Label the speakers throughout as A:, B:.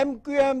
A: MQM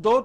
A: 2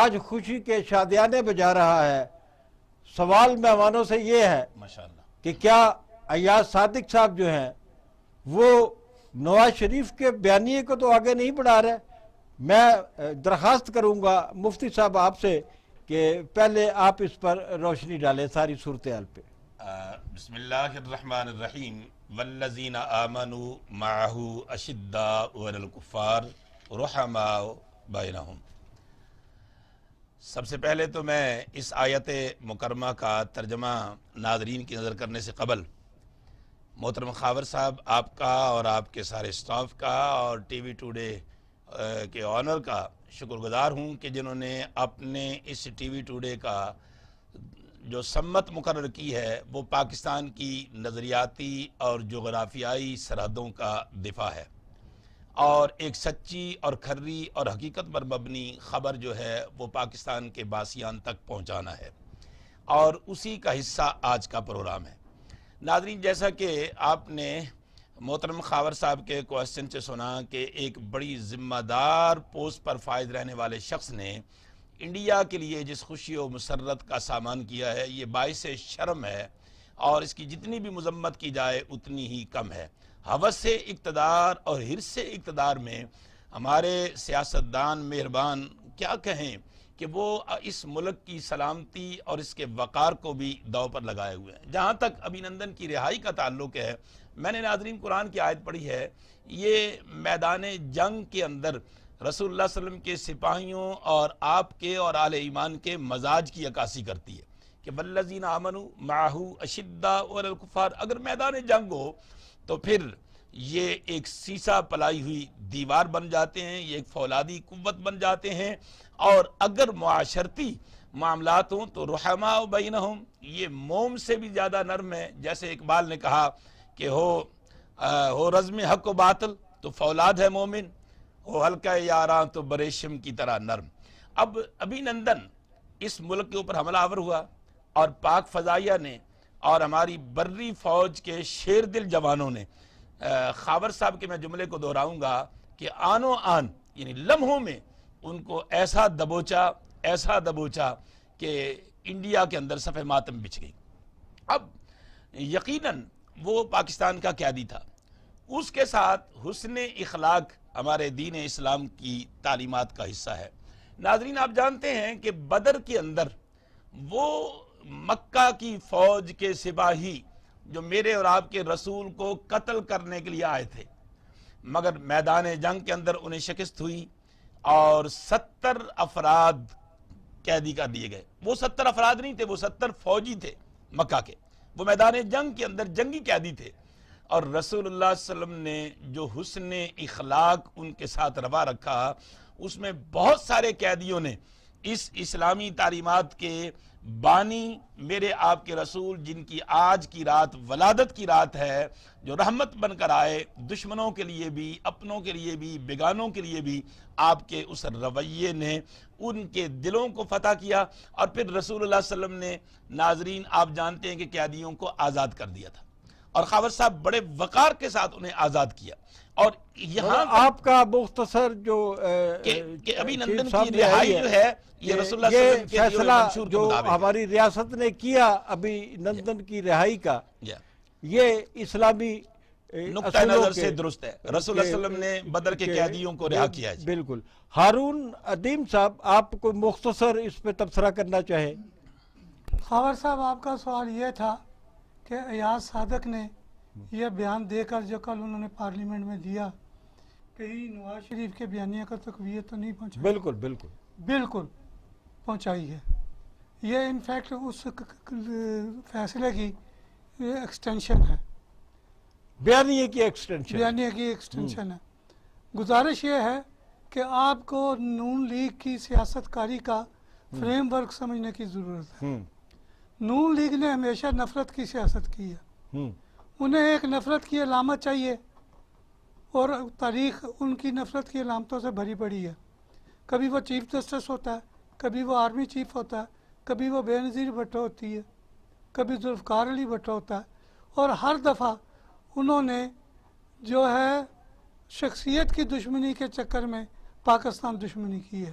A: آج خوشی کے شادیانے بجا رہا ہے. سوال مہمانوں سے یہ ہے کہ کیا ایاز صادق صاحب جو ہیں وہ نواز شریف کے بیانیے کو تو آگے نہیں بڑھا رہے. میں درخواست کروں گا مفتی صاحب آپ سے کہ پہلے آپ اس پر روشنی ڈالیں ساری صورتحال پہ.
B: بسم اللہ الرحمن الرحیم. والذین آمنوا معہ اشداء علی الکفار رحماء بینہم. سب سے پہلے تو میں اس آیت مکرمہ کا ترجمہ ناظرین کی نظر کرنے سے قبل محترم خاور صاحب آپ کا اور آپ کے سارے اسٹاف کا اور ٹی وی ٹوڈے کے آنر کا شکر گزار ہوں کہ جنہوں نے اپنے اس ٹی وی ٹوڈے کا جو سمت مقرر کی ہے وہ پاکستان کی نظریاتی اور جغرافیائی سرحدوں کا دفاع ہے اور ایک سچی اور کھری اور حقیقت پر مبنی خبر جو ہے وہ پاکستان کے باسیان تک پہنچانا ہے، اور اسی کا حصہ آج کا پروگرام ہے. ناظرین، جیسا کہ آپ نے محترم خاور صاحب کے کوسچن سے سنا کہ ایک بڑی ذمہ دار پوسٹ پر فائز رہنے والے شخص نے انڈیا کے لیے جس خوشی و مسرت کا سامان کیا ہے یہ باعث شرم ہے، اور اس کی جتنی بھی مذمت کی جائے اتنی ہی کم ہے. ہوس اقتدار اور حرص اقتدار میں ہمارے سیاستدان مہربان کیا کہیں کہ وہ اس ملک کی سلامتی اور اس کے وقار کو بھی داؤ پر لگائے ہوئے ہیں. جہاں تک ابھینندن کی رہائی کا تعلق ہے، میں نے ناظرین قرآن کی آیت پڑھی ہے. یہ میدان جنگ کے اندر رسول اللہ صلی اللہ علیہ وسلم کے سپاہیوں اور آپ کے اور آل ایمان کے مزاج کی عکاسی کرتی ہے کہ والذین آمنوا معہ اشداء علی الکفار. اگر میدان جنگ ہو تو پھر یہ ایک سیسا پلائی ہوئی دیوار بن جاتے ہیں، یہ ایک فولادی قوت بن جاتے ہیں. اور اگر معاشرتی معاملات ہوں تو رحماء بینہم، یہ موم سے بھی زیادہ نرم ہے. جیسے اقبال نے کہا کہ ہو رزم حق و باطل تو فولاد ہے مومن، ہو حلقہ یاراں تو بریشم کی طرح نرم. اب ابھینندن اس ملک کے اوپر حملہ آور ہوا اور پاک فضائیہ نے اور ہماری بری فوج کے شیر دل جوانوں نے خاور صاحب کے میں جملے کو دہراؤں گا کہ آنو آن یعنی لمحوں میں ان کو ایسا دبوچا کہ انڈیا کے اندر صف ماتم بچھ گئی. اب یقیناً وہ پاکستان کا قیادی تھا، اس کے ساتھ حسن اخلاق ہمارے دین اسلام کی تعلیمات کا حصہ ہے. ناظرین، آپ جانتے ہیں کہ بدر کے اندر وہ مکہ کی فوج کے سپاہی جو میرے اور آپ کے رسول کو قتل کرنے کے لیے آئے تھے، مگر میدان جنگ کے اندر انہیں شکست ہوئی اور 70 افراد قیدی کر دیے گئے. وہ 70 افراد نہیں تھے، وہ 70 فوجی تھے مکہ کے، وہ میدان جنگ کے اندر جنگی قیدی تھے. اور رسول اللہ صلی اللہ علیہ وسلم نے جو حسن اخلاق ان کے ساتھ روا رکھا، اس میں بہت سارے قیدیوں نے اس اسلامی تعلیمات کے بانی میرے آپ کے رسول، جن کی آج کی رات ولادت کی رات ہے، جو رحمت بن کر آئے دشمنوں کے لیے بھی، اپنوں کے لیے بھی، بیگانوں کے لیے بھی، آپ کے اس رویے نے ان کے دلوں کو فتح کیا. اور پھر رسول اللہ صلی اللہ علیہ وسلم نے، ناظرین آپ جانتے ہیں کہ قیدیوں کو آزاد کر دیا تھا، اور خاور صاحب بڑے وقار کے ساتھ انہیں آزاد کیا. اور یہاں
A: آپ کا مختصر جو
B: کہ ابھی نندن کی رہائی جو ہے یہ رسول اللہ صلی اللہ علیہ وسلم کے
A: فیصلہ جو ہماری ریاست نے کیا ابھی نندن کی رہائی کا، یہ اسلامی
B: نقطہ نظر سے درست ہے. رسول اللہ صلی اللہ علیہ وسلم نے بدر کے قیدیوں کو رہا کیا.
A: بالکل. ہارون ادیم صاحب، آپ کو مختصر اس پہ تبصرہ کرنا چاہیں.
C: خاور صاحب، آپ کا سوال یہ تھا کہ ایاز صادق نے یہ بیان دے کر جو کل انہوں نے پارلیمنٹ میں دیا، کہیں نواز شریف کے بیانیہ کا تقویت تو نہیں پہنچائی؟ بالکل پہنچائی ہے. یہ انفیکٹ اس فیصلے کی ایکسٹینشن ہے،
A: بیانیے کی ایکسٹینشن
C: ہے. گزارش یہ ہے کہ آپ کو نون لیگ کی سیاست کاری کا فریم ورک سمجھنے کی ضرورت ہے. نون لیگ نے ہمیشہ نفرت کی سیاست کی ہے. انہیں ایک نفرت کی علامت چاہیے، اور تاریخ ان کی نفرت کی علامتوں سے بھری پڑی ہے. کبھی وہ چیف جسٹس ہوتا ہے، کبھی وہ آرمی چیف ہوتا ہے، کبھی وہ بے نظیر بھٹو ہوتی ہے، کبھی ذوالفقار علی بھٹو ہوتا ہے. اور ہر دفعہ انہوں نے جو ہے شخصیت کی دشمنی کے چکر میں پاکستان دشمنی کی ہے.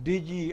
A: DG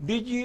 A: DG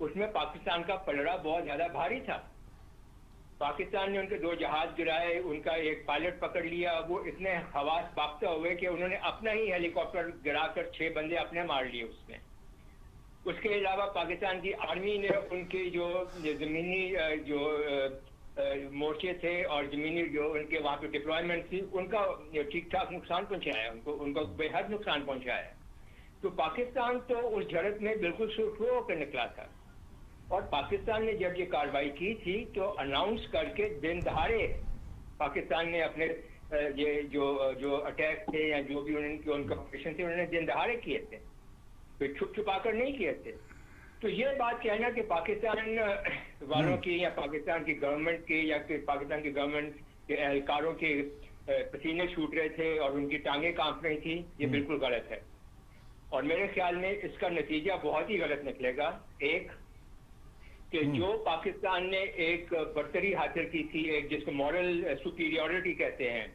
D: اس میں پاکستان کا پلڑا بہت زیادہ بھاری تھا. پاکستان نے ان کے 2 جہاز گرائے, ان کا ایک پائلٹ پکڑ لیا, وہ اتنے حواس باختہ ہوئے کہ انہوں نے اپنا ہی ہیلی کاپٹر گرا کر 6 بندے اپنے مار لیے اس میں. اس کے علاوہ پاکستان کی آرمی نے ان کے جو زمینی جو مورچے تھے اور زمینی جو ان کے وہاں پہ ڈپلائمنٹ تھی, ان کا ٹھیک ٹھاک نقصان پہنچایا, ان کو بے حد نقصان پہنچایا. تو پاکستان تو اس جھڑپ میں بالکل سرخرو ہو کر نکلا تھا. اور پاکستان نے جب یہ کارروائی کی تھی تو اناؤنس کر کے دن دہاڑے پاکستان نے اپنے یہ جو اٹیک تھے یا جو بھی ان کا آپریشن تھے, انہوں نے دن دہاڑے کیے تھے, پھر چھپ چھپا کر نہیں کیے تھے. تو یہ بات کہنا کہ پاکستان والوں کی یا پاکستان کی گورنمنٹ کی یا پاکستان کی گورنمنٹ کے اہلکاروں کے پسینے چھوٹ رہے تھے اور ان کی ٹانگیں کانپ رہی تھی, یہ بالکل غلط ہے. اور میرے خیال میں اس کا نتیجہ بہت ہی غلط نکلے گا. ایک کہ جو پاکستان نے ایک برتری حاصل کی تھی, ایک جس کو مورل سپیریورٹی کہتے ہیں,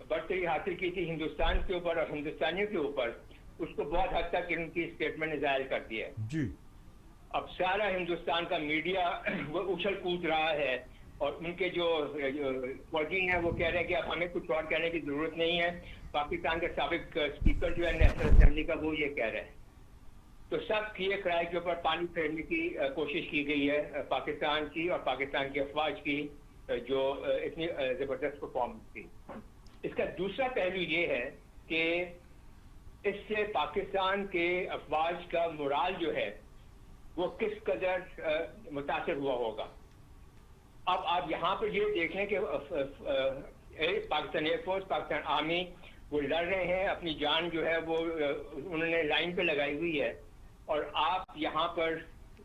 D: برتری حاصل کی تھی ہندوستان کے اوپر اور ہندوستانیوں کے اوپر, اس کو بہت حد تک ان کی اسٹیٹمنٹ نے ظاہر کر دیا ہے.
A: جی
D: اب سارا ہندوستان کا میڈیا وہ اچھل کود رہا ہے اور ان کے جو فوجی ہیں وہ کہہ رہے ہیں کہ اب ہمیں کچھ اور کہنے کی ضرورت نہیں ہے. پاکستان کے سابق اسپیکر جو ہے نیشنل اسمبلی کا, وہ یہ کہہ رہے ہیں. تو سب کی ایک رائے کے اوپر پانی پھیرنے کی کوشش کی گئی ہے پاکستان کی اور پاکستان کی افواج کی جو اتنی زبردست پرفارمنس تھی. اس کا دوسرا پہلو یہ ہے کہ اس سے پاکستان کے افواج کا مورال جو ہے وہ کس قدر متاثر ہوا ہوگا. اب آپ یہاں پر یہ دیکھیں کہ Pakistan air force, Pakistan army وہ لڑ رہے ہیں, اپنی جان جو ہے وہ انہوں نے لائن پہ لگائی ہوئی ہے, اور آپ یہاں پر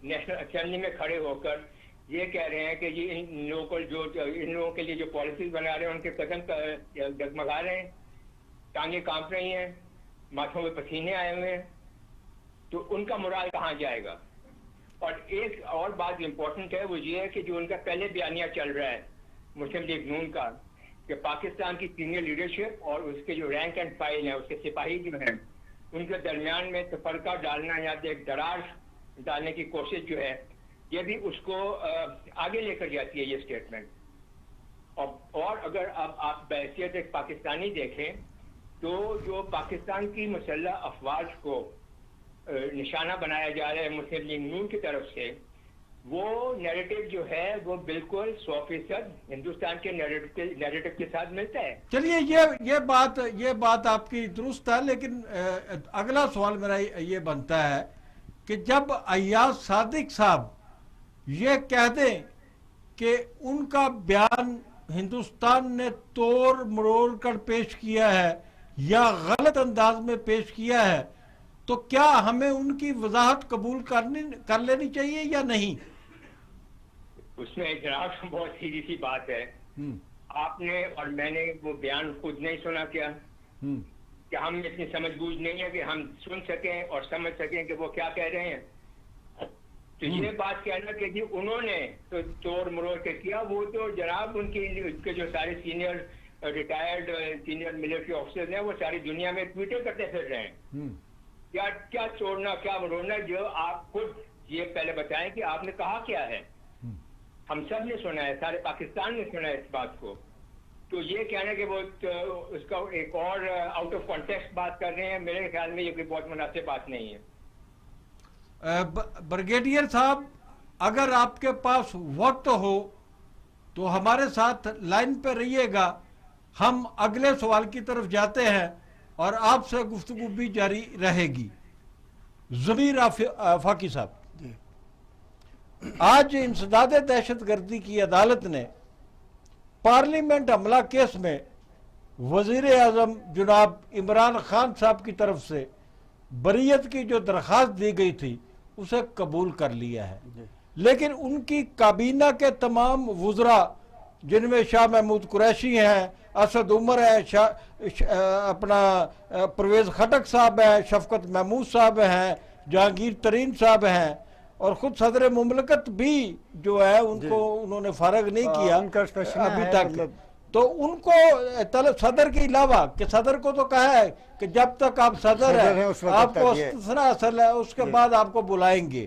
D: نیشنل اسمبلی میں کھڑے ہو کر یہ کہہ رہے ہیں کہ یہ ان لوگوں کے لیے جو پالیسیز بنا رہے ہیں ان کے قدم ڈگمگا رہے ہیں, ٹانگیں کانپ رہی ہیں, ماتھوں پہ پسینے آئے ہوئے ہیں. تو ان کا مورال کہاں جائے گا. اور ایک اور بات امپورٹنٹ ہے, وہ یہ ہے کہ جو ان کا پہلے بیانیہ چل رہا ہے مسلم لیگ نون کا, کہ پاکستان کی سینئر لیڈرشپ اور اس کے جو رینک اینڈ فائل ہیں, اس کے سپاہی جو ہیں, ان کے درمیان میں تفرقہ ڈالنا یا ایک درار ڈالنے کی کوشش جو ہے, یہ بھی اس کو آگے لے کر جاتی ہے یہ اسٹیٹمنٹ. اور اگر اب آپ بحیثیت ایک پاکستانی دیکھیں تو جو پاکستان کی مسلح افواج کو نشانہ بنایا جا رہا ہے مسلم لیگ نون کی طرف سے, وہ نیریٹو جو ہے وہ بالکل 100% ہندوستان کے نیریٹو کے ساتھ ملتا ہے.
A: چلیے یہ بات آپ کی درست ہے, لیکن اگلا سوال میرا یہ بنتا ہے کہ جب ایاز صادق صاحب یہ کہہ دیں کہ ان کا بیان ہندوستان نے توڑ مروڑ کر پیش کیا ہے یا غلط انداز میں پیش کیا ہے, تو کیا ہمیں ان کی وضاحت قبول کر لینی چاہیے یا نہیں؟
D: اس میں جناب بہت سیدھی سی بات ہے. آپ نے اور میں نے وہ بیان خود نہیں سنا کیا کہ ہم اتنی سمجھ بوجھ نہیں ہے کہ ہم سن سکیں اور سمجھ سکیں کہ وہ کیا کہہ رہے ہیں. تو یہ بات کہنا کہ جی انہوں نے تو توڑ مروڑ کے کیا, وہ تو جناب ان کے جو سارے senior retired senior military officer ہیں وہ ساری دنیا میں ٹویٹر کرتے پھر رہے ہیں. کیا توڑنا کیا مروڑنا, جو آپ خود یہ پہلے بتائیں کہ آپ نے کہا کیا ہے. ہم سب نے سنا ہے, سارے پاکستان نے سنا ہے اس بات کو. تو یہ کہنا کہ وہ اس کا ایک اور آؤٹ آف کانٹیکسٹ بات کر رہے ہیں, میرے خیال میں یہ کوئی بہت مناسب بات نہیں ہے.
A: بریگیڈیئر صاحب, اگر آپ کے پاس وقت ہو تو ہمارے ساتھ لائن پہ رہیے گا, ہم اگلے سوال کی طرف جاتے ہیں اور آپ سے گفتگو بھی جاری رہے گی. ضمیر آفاقی صاحب, آج انسداد دہشت گردی کی عدالت نے پارلیمنٹ حملہ کیس میں وزیر اعظم جناب عمران خان صاحب کی طرف سے بریت کی جو درخواست دی گئی تھی اسے قبول کر لیا ہے, لیکن ان کی کابینہ کے تمام وزراء جن میں شاہ محمود قریشی ہیں, اسد عمر ہے, اپنا پرویز خٹک صاحب ہیں, شفقت محمود صاحب ہیں, جہانگیر ترین صاحب ہیں, اور خود صدر مملکت بھی جو ہے ان کو انہوں نے فارغ نہیں کیا ابھی تک. تو ان کو صدر کے علاوہ کہ صدر کو تو کہا ہے کہ جب تک آپ صدر ہیں آپ کو استثناء حاصل ہے, اس کے بعد آپ کو بلائیں گے.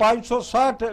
A: 560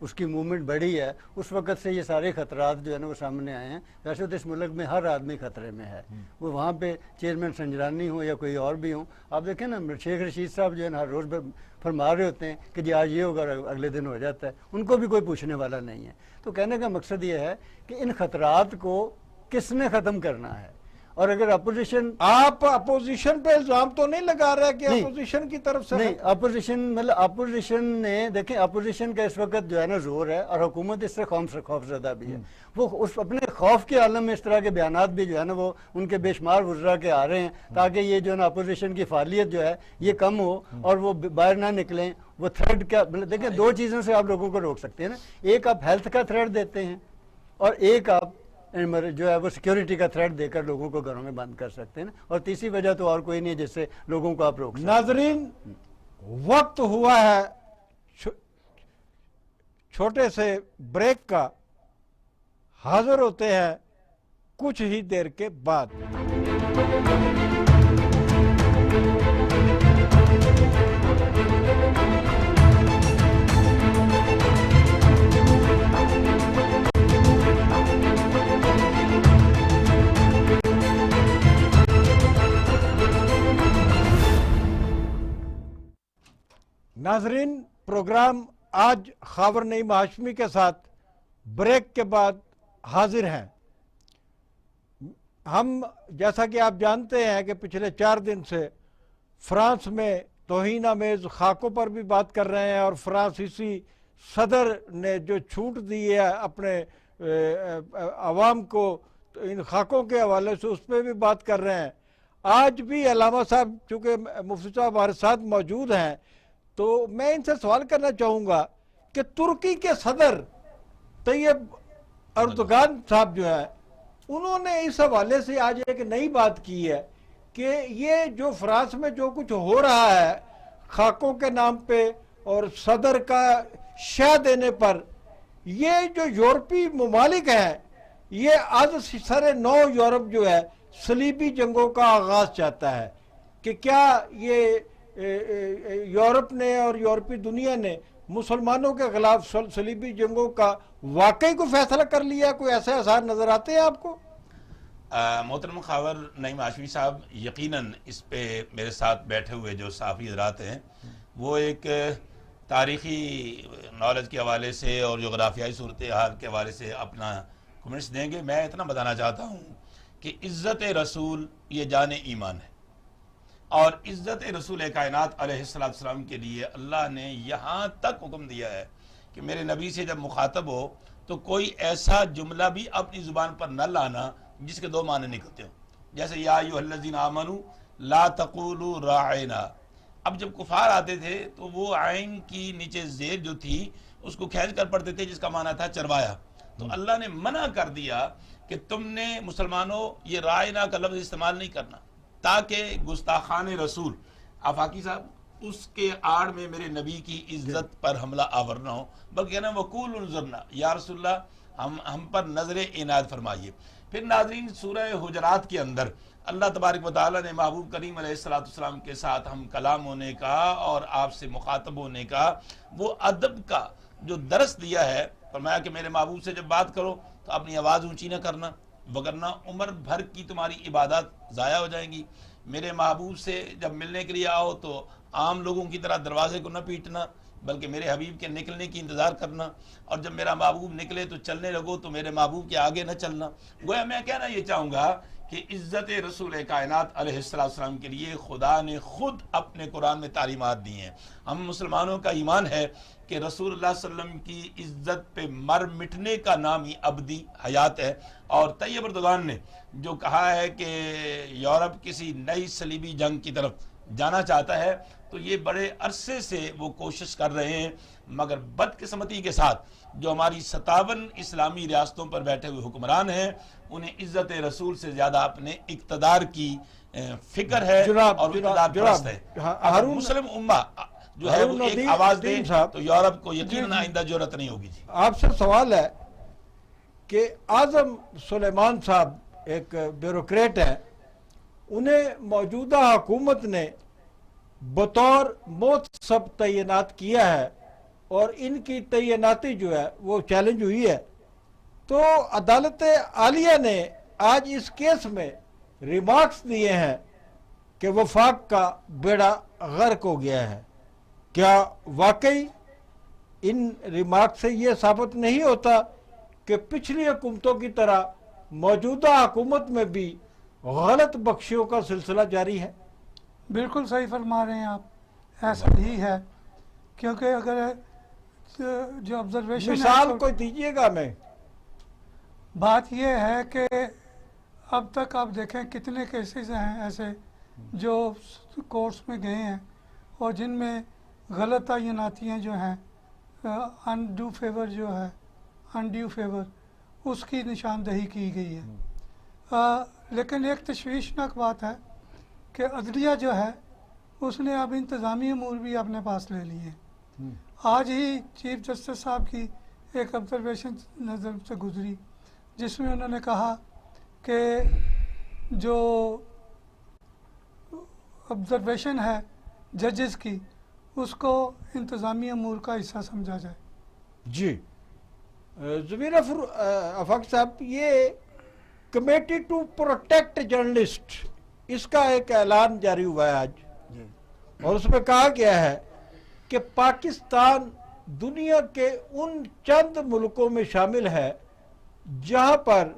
E: اس کی موومنٹ بڑھی ہے، اس وقت سے یہ سارے خطرات جو ہے نا وہ سامنے آئے ہیں۔ ویسے تو اس ملک میں ہر آدمی خطرے میں ہے، وہ وہاں پہ چیئرمین سنجرانی ہوں یا کوئی اور بھی ہوں۔ آپ دیکھیں نا شیخ رشید صاحب جو ہے نا ہر روز فرما رہے ہوتے ہیں کہ جی آج یہ ہوگا اور اگلے دن ہو جاتا ہے، ان کو بھی کوئی پوچھنے والا نہیں ہے۔ تو کہنے کا مقصد یہ ہے کہ ان خطرات کو کس نے ختم کرنا ہے، اور اگر اپوزیشن
A: آپ اپوزیشن پہ الزام تو نہیں لگا رہا کہ
E: نہیں،
A: اپوزیشن کی طرف سے
E: نہیں، اپوزیشن مطلب اپوزیشن نے دیکھیں اپوزیشن کا اس وقت جو ہے نا زور ہے، اور حکومت اس سے خوف زدہ بھی ہے۔ وہ اس اپنے خوف کے عالم میں اس طرح کے بیانات بھی جو ہے نا وہ ان کے بے شمار وزراء کے آ رہے ہیں تاکہ یہ جو ہے نا اپوزیشن کی فعالیت جو ہے یہ کم ہو اور وہ باہر نہ نکلیں۔ وہ تھریڈ کیا دیکھیں، دو چیزوں سے آپ لوگوں کو روک سکتے ہیں نا، ایک آپ ہیلتھ کا تھریڈ دیتے ہیں اور ایک آپ جو ہے وہ سیکیورٹی کا تھریٹ دے کر لوگوں کو گھروں میں بند کر سکتے ہیں نا، اور تیسری وجہ تو اور کوئی نہیں ہے جس سے لوگوں کو آپ روک سکتے ہیں۔
A: ناظرین، وقت ہوا ہے چھوٹے سے بریک کا، حاضر ہوتے ہیں کچھ ہی دیر کے بعد۔ ناظرین، پروگرام آج خاور نعیم ہاشمی کے ساتھ بریک کے بعد حاضر ہیں۔ ہم جیسا کہ آپ جانتے ہیں کہ پچھلے 4 دن سے فرانس میں توہین آمیز خاکوں پر بھی بات کر رہے ہیں، اور فرانسیسی صدر نے جو چھوٹ دی ہے اپنے عوام کو ان خاکوں کے حوالے سے، اس پہ بھی بات کر رہے ہیں۔ آج بھی علامہ صاحب چونکہ مفتی صاحب ہمارے ساتھ موجود ہیں، تو میں ان سے سوال کرنا چاہوں گا کہ ترکی کے صدر طیب اردوغان صاحب جو ہے، انہوں نے اس حوالے سے آج ایک نئی بات کی ہے کہ یہ جو فرانس میں جو کچھ ہو رہا ہے خاکوں کے نام پہ اور صدر کا شہ دینے پر، یہ جو یورپی ممالک ہیں یہ آج سر نو یورپ جو ہے صلیبی جنگوں کا آغاز چاہتا ہے، کہ کیا یہ یورپ نے اور یورپی دنیا نے مسلمانوں کے خلاف صلیبی جنگوں کا واقعی کو فیصلہ کر لیا؟ کوئی ایسے آثار نظر آتے ہیں آپ کو؟
B: محترم خاور نعیم ہاشمی صاحب، یقیناً اس پہ میرے ساتھ بیٹھے ہوئے جو صحافی حضرات ہیں وہ ایک تاریخی نالج کے حوالے سے اور جغرافیائی صورتحال کے حوالے سے اپنا کمنٹس دیں گے۔ میں اتنا بتانا چاہتا ہوں کہ عزت رسول یہ جان ایمان ہے، اور عزت رسول کائنات علیہ السلام کے لیے اللہ نے یہاں تک حکم دیا ہے کہ میرے نبی سے جب مخاطب ہو تو کوئی ایسا جملہ بھی اپنی زبان پر نہ لانا جس کے 2 معنی نکلتے ہوں، جیسے یا ایھا الذین آمنوا لا تقولوا راعنا۔ اب جب کفار آتے تھے تو وہ عین کی نیچے زیر جو تھی اس کو کھینچ کر پڑھتے تھے، جس کا معنی تھا چروایا۔ تو اللہ نے منع کر دیا کہ تم نے مسلمانوں یہ راعنا کا لفظ استعمال نہیں کرنا، تاکہ گستاخان رسول آفاقی صاحب اس کے آڑ میں میرے نبی کی عزت پر حملہ آور نہ ہو، بلکہ کہنا وقول انظرنا، یا رسول اللہ ہم پر نظر عنایت فرمائیے۔ پھر ناظرین، سورہ حجرات کے اندر اللہ تبارک و تعالیٰ نے محبوب کریم علیہ السلام کے ساتھ ہم کلام ہونے کا اور آپ سے مخاطب ہونے کا وہ ادب کا جو درس دیا ہے، فرمایا کہ میرے محبوب سے جب بات کرو تو اپنی آواز اونچی نہ کرنا، وگرنہ عمر بھر کی تمہاری عبادات ضائع ہو جائیں گی۔ میرے محبوب سے جب ملنے کے لیے آؤ تو عام لوگوں کی طرح دروازے کو نہ پیٹنا، بلکہ میرے حبیب کے نکلنے کی انتظار کرنا، اور جب میرا محبوب نکلے تو چلنے لگو تو میرے محبوب کے آگے نہ چلنا۔ گویا میں کہنا یہ چاہوں گا کہ عزت رسول کائنات علیہ السلام کے لیے خدا نے خود اپنے قرآن میں تعلیمات دی ہیں۔ ہم مسلمانوں کا ایمان ہے کہ رسول اللہ صلی اللہ علیہ وسلم کی عزت پہ مر مٹنے کا نام ہی ابدی حیات ہے، اور طیب اردوغان نے جو کہا ہے کہ یورپ کسی نئی صلیبی جنگ کی طرف جانا چاہتا ہے، تو یہ بڑے عرصے سے وہ کوشش کر رہے ہیں، مگر بدقسمتی کے ساتھ جو ہماری 57 اسلامی ریاستوں پر بیٹھے ہوئے حکمران ہیں انہیں عزت رسول سے زیادہ اپنے اقتدار کی فکر ہے اور اقتدار پرست ہے۔ اگر مسلم امہ جو ہے وہ ایک آواز دے تو یورپ کو یقیناً آئندہ جرأت نہیں ہوگی۔ جی
A: آپ سے سوال ہے کہ اعظم سلیمان صاحب ایک بیوروکریٹ ہیں، انہیں موجودہ حکومت نے بطور موت سب تعینات کیا ہے، اور ان کی تعیناتی جو ہے وہ چیلنج ہوئی ہے، تو عدالت عالیہ نے آج اس کیس میں ریمارکس دیے ہیں کہ وفاق کا بیڑا غرق ہو گیا ہے۔ کیا واقعی ان ریمارکس سے یہ ثابت نہیں ہوتا کہ پچھلی حکومتوں کی طرح موجودہ حکومت میں بھی غلط بخشیوں کا سلسلہ جاری ہے؟
C: بالکل صحیح فرما رہے ہیں آپ، ایسا ہی ہے، کیونکہ اگر جو آبزرویشن
A: مثال کوئی دیجیے گا میں۔
C: بات یہ ہے کہ اب تک آپ دیکھیں کتنے کیسز ہیں ایسے جو کورٹس میں گئے ہیں اور جن میں غلط تعیناتیاں جو ہیں، انڈیو فیور جو ہے، انڈیو فیور اس کی نشاندہی کی گئی ہے۔ لیکن ایک تشویشناک بات ہے کہ عدلیہ جو ہے اس نے اب انتظامی امور بھی اپنے پاس لے لیے ہیں۔ آج ہی چیف جسٹس صاحب کی ایک آبزرویشن نظر سے گزری جس میں انہوں نے کہا کہ جو آبزرویشن ہے ججز کی اس کو انتظامی امور کا حصہ سمجھا جائے۔
A: جی ضمیر افاق صاحب، یہ کمیٹی ٹو پروٹیکٹ جرنلسٹ، اس کا ایک اعلان جاری ہوا ہے آج، اور اس میں کہا گیا ہے کہ پاکستان دنیا کے ان چند ملکوں میں شامل ہے جہاں پر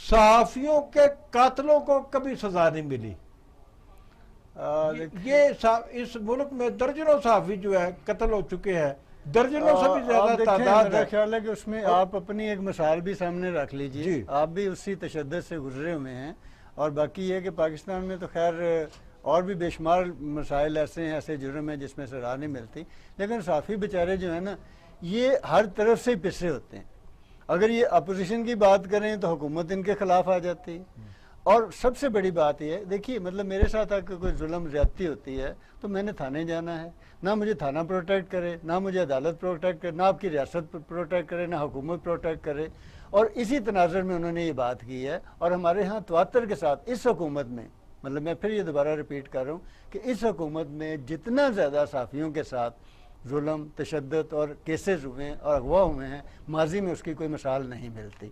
A: صحافیوں کے قاتلوں کو کبھی سزا نہیں ملی۔ یہ اس ملک میں درجنوں صحافی جو ہے قتل ہو چکے ہیں، درجنوں سے بھی زیادہ تعداد
E: میرا
A: ہے۔
E: خیال ہے کہ اس میں آپ اپنی ایک مثال بھی سامنے رکھ لیجئے،
A: جی۔
E: آپ بھی اسی تشدد سے گزرے ہوئے ہیں، اور باقی یہ کہ پاکستان میں تو خیر اور بھی بے شمار مسائل ایسے ہیں، ایسے جرم ہیں جس میں سزا نہیں ملتی، لیکن صحافی بیچارے جو ہیں نا یہ ہر طرف سے پسے ہوتے ہیں۔ اگر یہ اپوزیشن کی بات کریں تو حکومت ان کے خلاف آ جاتی ہے، اور سب سے بڑی بات یہ ہے، دیکھیے مطلب میرے ساتھ اگر کوئی ظلم زیادتی ہوتی ہے تو میں نے تھانے جانا ہے، نہ مجھے تھانہ پروٹیکٹ کرے، نہ مجھے عدالت پروٹیکٹ کرے، نہ آپ کی ریاست پروٹیکٹ کرے، نہ حکومت پروٹیکٹ کرے، اور اسی تناظر میں انہوں نے یہ بات کی ہے۔ اور ہمارے ہاں تواتر کے ساتھ اس حکومت میں، مطلب میں پھر یہ دوبارہ ریپیٹ کر رہا ہوں کہ اس حکومت میں جتنا زیادہ صحافیوں کے ساتھ ظلم، تشدد اور کیسز ہوئے ہیں اور اغوا ہوئے ہیں، ماضی میں اس کی کوئی مثال نہیں ملتی،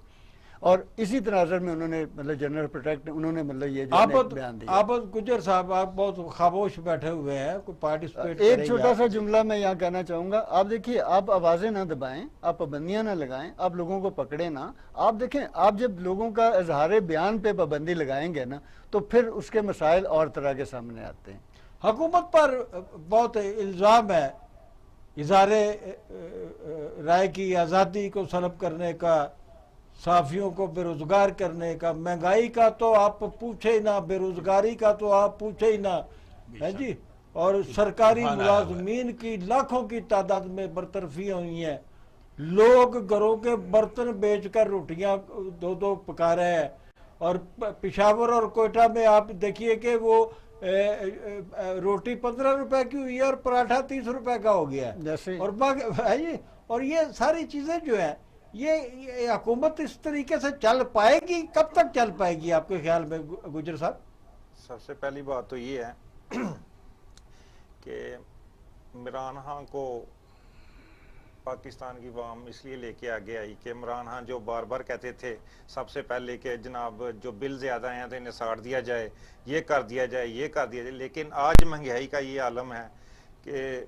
E: اور اسی تناظر میں انہوں نے مطلب جنرل پروٹیکٹ انہوں نے مطلب یہ جو بیان دیا۔
A: آپ گجر صاحب، آپ بہت خاموش بیٹھے ہوئے ہیں، کوئی پارٹیسپیٹ
E: ایک چھوٹا سا جملہ میں یہاں کہنا چاہوں گا، آپ دیکھیے آپ آوازیں نہ دبائیں، آپ پابندیاں نہ لگائیں، آپ لوگوں کو پکڑیں نہ، آپ دیکھیں آپ جب لوگوں کا اظہار بیان پہ پابندی لگائیں گے نا تو پھر اس کے مسائل اور طرح کے سامنے آتے ہیں۔
A: حکومت پر بہت الزام ہے اظہار رائے کی آزادی کو سلب کرنے کا، صحافیوں کو بے روزگار کرنے کا، مہنگائی کا تو آپ پوچھے ہی نہ، بے روزگاری کا تو آپ پوچھے ہی نہ ہے جی، اور سرکاری ملازمین کی لاکھوں کی تعداد میں برطرفیاں ہوئی ہیں، لوگ گھروں کے برتن بیچ کر روٹیاں دو پکا رہے ہیں، اور پشاور اور کوئٹہ میں آپ دیکھیے کہ وہ روٹی 15 روپے کی ہوئی ہے اور پراٹھا 30 روپے کا ہو گیا ہے، اور یہ ساری چیزیں جو ہیں یہ حکومت اس طریقے سے چل پائے گی؟ کب تک چل پائے گی آپ کے خیال میں گجر صاحب؟
F: سب سے پہلی بات تو یہ ہے کہ عمران خان کو پاکستان کی عوام اس لیے لے کے آگے آئی کہ عمران خان جو بار بار کہتے تھے سب سے پہلے کہ جناب جو بل زیادہ ہیں تو انہیں ساڑ دیا جائے، یہ کر دیا جائے، یہ کر دیا جائے، لیکن آج مہنگائی کا یہ عالم ہے کہ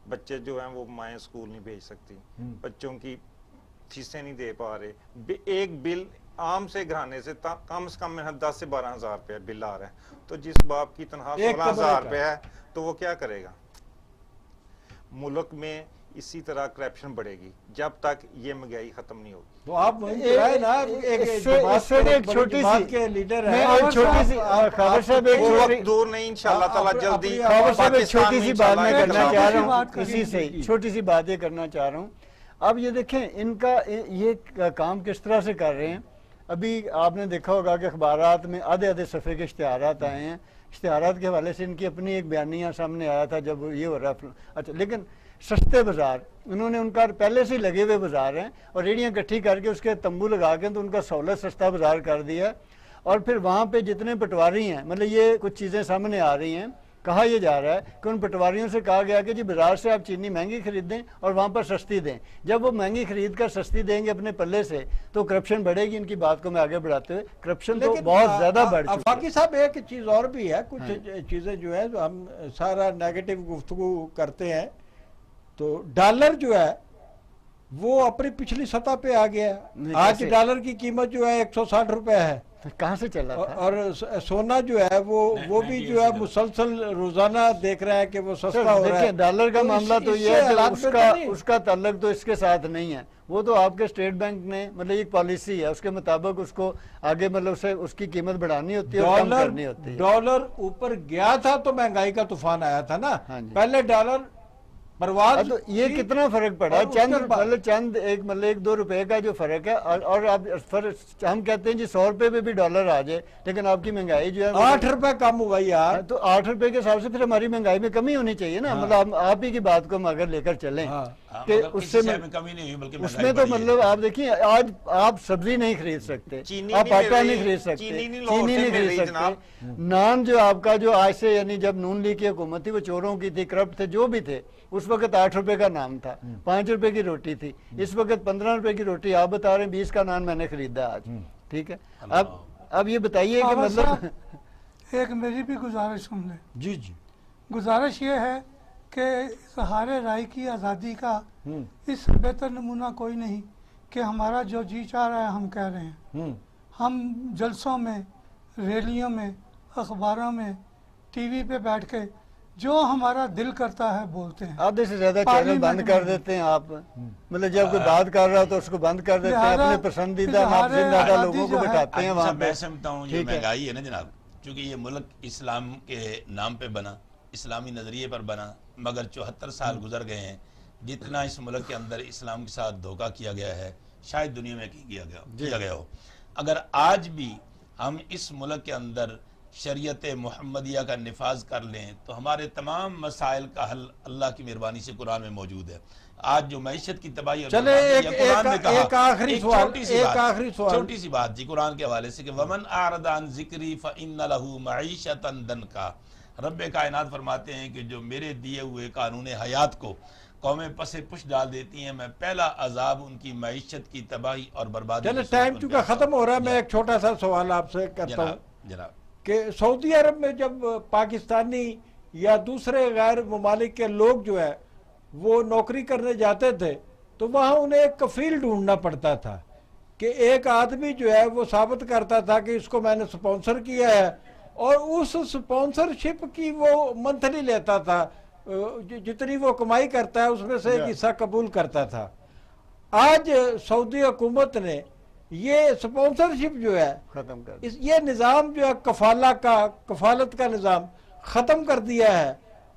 F: بچے جو ہیں وہ مائیں اسکول نہیں بھیج سکتی، بچوں کی فیسیں نہیں دے پا رہے، ایک بل عام سے گھرانے سے کم 10 سے 12 ہزار روپے بل آ رہا ہے، تو جس باپ کی تنخواہ 16 ہزار روپے ہے تو وہ کیا کرے گا؟ ملک میں اسی طرح کرپشن بڑھے گی جب تک یہ مہنگائی ختم نہیں ہوگی۔
A: تو آپ
F: دور نہیں انشاءاللہ تعالی جلدی
E: چھوٹی سی بات میں کرنا چاہ رہا ہوں، اسی سے چھوٹی سی بات یہ کرنا چاہ رہا ہوں۔ اب یہ دیکھیں ان کا یہ کام کس طرح سے کر رہے ہیں۔ ابھی آپ نے دیکھا ہوگا کہ اخبارات میں آدھے صفحے کے اشتہارات آئے ہیں، اشتہارات کے حوالے سے ان کی اپنی ایک بیانیہ سامنے آیا تھا جب یہ ہو رہا ہے، اچھا لیکن سستے بازار انہوں نے ان کا پہلے سے لگے ہوئے بازار ہیں اور ریڑیاں اکٹھی کر کے اس کے تمبو لگا کے تو ان کا سہولت سستا بازار کر دیا، اور پھر وہاں پہ جتنے پٹواری ہیں مطلب یہ کچھ چیزیں سامنے آ رہی ہیں کہا یہ جا رہا ہے کہ ان پٹواریوں سے کہا گیا کہ جی بازار سے آپ چینی مہنگی خریدیں اور وہاں پر سستی دیں. جب وہ مہنگی خرید کر سستی دیں گے اپنے پلے سے تو کرپشن بڑھے گی. ان کی بات کو میں آگے بڑھاتے ہوئے, کرپشن تو بہت زیادہ بڑھ چکی ہے.
A: آفاقی صاحب ایک چیز اور بھی ہے, کچھ چیزیں جو ہے ہم سارا نیگیٹو گفتگو کرتے ہیں, تو ڈالر جو ہے وہ اپنی پچھلی سطح پہ آ گیا ہے. آج ڈالر کی قیمت جو ہے 160 روپے ہے.
E: کہاں سے چلا تھا؟
A: اور سونا جو ہے وہ بھی جو ہے مسلسل روزانہ دیکھ رہا ہے کہ وہ سستا ہو رہا ہے.
E: ڈالر کا معاملہ تو یہ ہے کہ اس کا تعلق تو اس کے ساتھ نہیں ہے. وہ تو آپ کے اسٹیٹ بینک نے مطلب ایک پالیسی ہے, اس کے مطابق اس کو آگے مطلب اس کی قیمت بڑھانی ہوتی ہے اور کم کرنی ہوتی ہے.
A: ڈالر اوپر گیا تھا تو مہنگائی کا طوفان آیا تھا نا. پہلے ڈالر پرواز,
E: تو یہ کتنا فرق پڑا, چند ایک 2 روپے کا جو فرق ہے. اور آپ ہم کہتے ہیں جی 100 روپے پہ بھی ڈالر آ جائے, لیکن آپ کی مہنگائی جو ہے
A: 8 روپے کم ہوا یار.
E: تو 8 روپے کے حساب سے پھر ہماری مہنگائی میں کمی ہونی چاہیے نا. مطلب آپ ہی کی بات کو ہم اگر لے کر چلیں کہ اس سے
B: کمی نہیں ہوئی بلکہ
E: اس میں تو مطلب آپ دیکھیں, آج آپ سبزی نہیں خرید سکتے, آپ آٹا نہیں خرید سکتے, چینی نہیں خرید سکتے. نان جو آپ کا جو آج سے یعنی جب نون لیگ کی حکومت تھی وہ چوروں کی تھی, کرپٹ تھے, جو بھی تھے, اس وقت 8 روپے کا نام تھا, 5 روپے کی روٹی تھی. اس وقت 15 روپے کی روٹی آپ بتا رہے ہیں, 20 کا نان میں نے خریدا آج. ٹھیک ہے, اب یہ بتائیے کہ مطلب
C: ایک میری بھی گزارش سن لیں.
A: جی جی,
C: گزارش یہ ہے کہ اظہار رائے کی آزادی کا اس سے بہتر نمونہ کوئی نہیں کہ ہمارا جو جی چاہ رہا ہے ہم کہہ رہے ہیں. ہم جلسوں میں, ریلیوں میں, اخباروں میں, ٹی وی پہ بیٹھ کے جو ہمارا دل کرتا ہے بولتے ہیں.
E: آدھے سے زیادہ چینل بند کر دیتے ہیں آپ, مطلب جب کوئی بات کر رہا تو اس کو بند کر دیتے ہیں, اپنے پسندیدہ ناپسندیدہ لوگوں کو بٹھاتے ہیں وہاں پہ.
B: میں سمجھتا ہوں یہ مہنگائی ہے نا جناب, چونکہ یہ ملک اسلام کے نام پہ بنا, اسلامی نظریے پر بنا, مگر 74 سال گزر گئے ہیں. جتنا اس ملک کے اندر اسلام کے ساتھ دھوکہ کیا گیا ہے شاید دنیا میں کیا گیا ہو. اگر آج بھی ہم اس ملک کے اندر شریعت محمدیہ کا نفاذ کر لیں تو ہمارے تمام مسائل کا حل اللہ کی مہربانی سے قرآن میں موجود ہے. آج جو معیشت کی تباہی اور
A: چلے ایک آخری سوال,
B: چھوٹی سی بات جی قرآن کے حوالے سے کہ ومن اعرض عن ذکری فإن لہ معیشۃ ضنکا. رب کائنات فرماتے ہیں کہ جو میرے دیے ہوئے قانون حیات کو قومیں پس پش ڈال دیتی ہیں, میں پہلا عذاب ان کی معیشت کی تباہی اور بربادی.
A: چلے ٹائم چونکہ ختم ہو رہا ہے, میں ایک چھوٹا سا سوال آپ سے کرتا ہوں
B: جناب
A: کہ سعودی عرب میں جب پاکستانی یا دوسرے غیر ممالک کے لوگ جو ہے وہ نوکری کرنے جاتے تھے تو وہاں انہیں ایک کفیل ڈھونڈنا پڑتا تھا کہ ایک آدمی جو ہے وہ ثابت کرتا تھا کہ اس کو میں نے سپانسر کیا ہے, اور اس سپانسرشپ کی وہ منتھلی لیتا تھا, جتنی وہ کمائی کرتا ہے اس میں سے ایک حصہ قبول کرتا تھا. آج سعودی حکومت نے یہ سپانسرشپ جو ہے
E: ختم کر
A: یہ نظام جو ہے کفالت کا نظام ختم کر دیا ہے,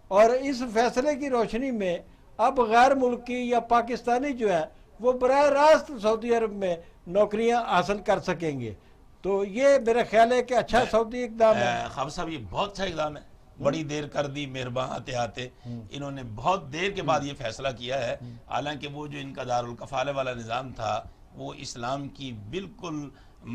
A: اور اس فیصلے کی روشنی میں اب غیر ملکی یا پاکستانی جو ہے وہ براہ راست سعودی عرب میں نوکریاں حاصل کر سکیں گے. تو یہ میرا خیال ہے کہ اچھا سعودی اقدام ہے.
B: خواجہ صاحب یہ بہت اچھا اقدام ہے, بڑی دیر کر دی مہربان آتے آتے, انہوں نے بہت دیر کے بعد یہ فیصلہ کیا ہے. حالانکہ وہ جو ان کا دارالکفالہ والا نظام تھا وہ اسلام کی بالکل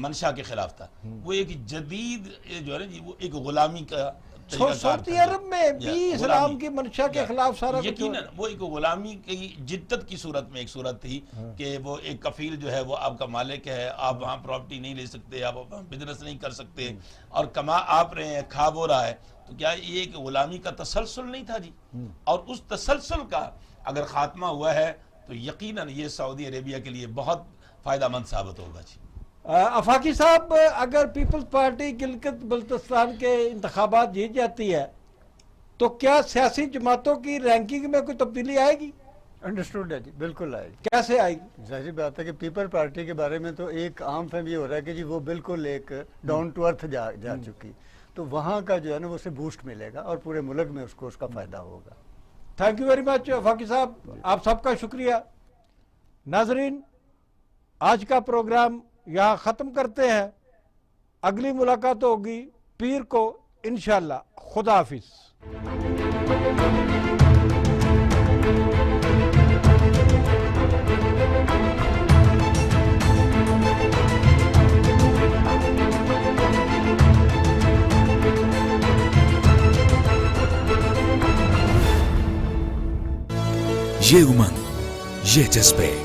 B: منشا کے خلاف تھا. وہ ایک جدید جو ہے نا جی وہ ایک غلامی کا
A: سعودی عرب میں بھی اسلام کی منشا کے خلاف سارا
B: یقیناً وہ ایک غلامی کی جدت کی صورت میں ایک صورت تھی کہ وہ ایک کفیل جو ہے وہ آپ کا مالک ہے, آپ وہاں پراپرٹی نہیں لے سکتے, آپ وہاں بزنس نہیں کر سکتے, اور کما آپ رہے ہیں, کھا بو رہا ہے. تو کیا یہ ایک غلامی کا تسلسل نہیں تھا جی؟ اور اس تسلسل کا اگر خاتمہ ہوا ہے تو یقیناً یہ سعودی عربیہ کے لیے بہت فائدہ مند ثابت ہوگا جی.
A: آفاقی صاحب, اگر پیپلز پارٹی گلگت بلتستان کے انتخابات جیت جاتی ہے تو کیا سیاسی جماعتوں کی رینکنگ میں کوئی تبدیلی آئے گی؟
E: انڈرسٹوڈ ہے جی, بالکل آئے گی.
A: کیسے آئے گی؟
E: ظاہر بات ہے کہ پیپل پارٹی کے بارے میں تو ایک عام فہم یہ ہو رہا ہے کہ جی وہ بالکل ایک ڈاؤن ٹو ارتھ جا چکی, تو وہاں کا جو ہے نا وہ اسے بوسٹ ملے گا اور پورے ملک میں اس کا فائدہ ہوگا.
A: تھینک یو ویری مچ آفاقی صاحب, آپ سب کا شکریہ. ناظرین, آج کا پروگرام یہاں ختم کرتے ہیں. اگلی ملاقات ہوگی پیر کو انشاءاللہ. خدا حافظ.
G: یہ امنگ، یہ جذبے،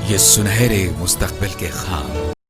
G: یہ سنہرے مستقبل کے خواب۔